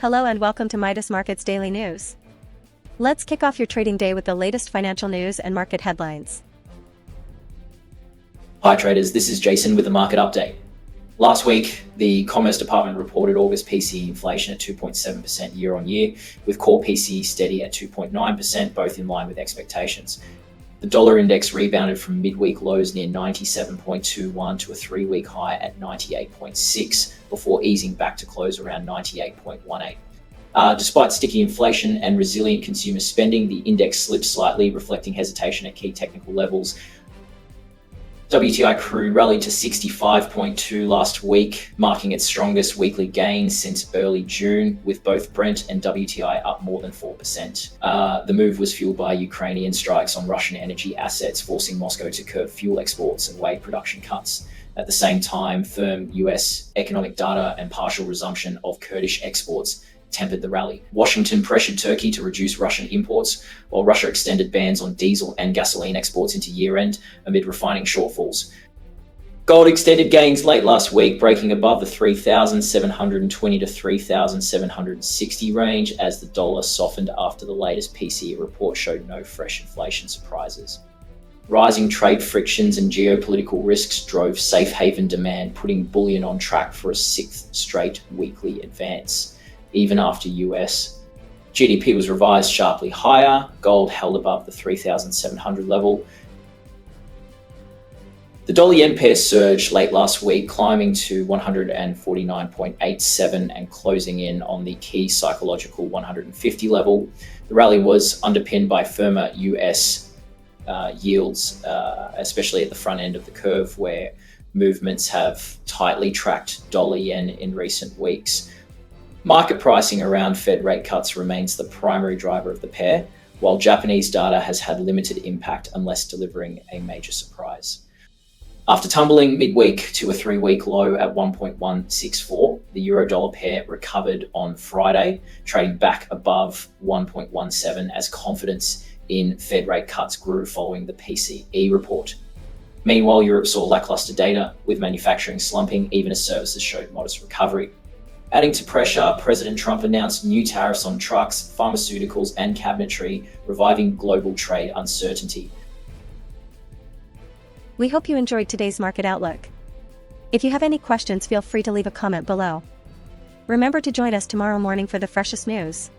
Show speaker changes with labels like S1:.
S1: Hello and welcome to Midas Markets Daily News. Let's kick off your trading day with the latest financial news and market headlines.
S2: Hi traders, this is Jason with the market update. Last week, the Commerce Department reported August PCE inflation at 2.7% year on year, with core PCE steady at 2.9%, both in line with expectations. The dollar index rebounded from midweek lows near 97.21 to a 3-week high at 98.6 before easing back to close around 98.18. Despite sticky inflation and resilient consumer spending, the index slipped slightly, reflecting hesitation at key technical levels. WTI crude rallied to 65.2 last week, marking its strongest weekly gain since early June, with both Brent and WTI up more than 4%. The move was fueled by Ukrainian strikes on Russian energy assets, forcing Moscow to curb fuel exports and weigh production cuts. At the same time, firm US economic data and partial resumption of Kurdish exports tempered the rally. Washington pressured Turkey to reduce Russian imports, while Russia extended bans on diesel and gasoline exports into year-end amid refining shortfalls. Gold extended gains late last week, breaking above the 3,720 to 3,760 range as the dollar softened after the latest PCE report showed no fresh inflation surprises. Rising trade frictions and geopolitical risks drove safe haven demand, putting bullion on track for a 6th straight weekly advance. Even after US GDP was revised sharply higher, gold held above the 3,700 level. The dollar-yen pair surged late last week, climbing to 149.87 and closing in on the key psychological 150 level. The rally was underpinned by firmer US yields, especially at the front end of the curve, where movements have tightly tracked dollar-yen in recent weeks. Market pricing around Fed rate cuts remains the primary driver of the pair, while Japanese data has had limited impact unless delivering a major surprise. After tumbling midweek to a 3-week low at 1.164, the euro-dollar pair recovered on Friday, trading back above 1.17 as confidence in Fed rate cuts grew following the PCE report. Meanwhile, Europe saw lackluster data, with manufacturing slumping even as services showed modest recovery. Adding to pressure, President Trump announced new tariffs on trucks, pharmaceuticals, and cabinetry, reviving global trade uncertainty.
S1: We hope you enjoyed today's market outlook. If you have any questions, feel free to leave a comment below. Remember to join us tomorrow morning for the freshest news.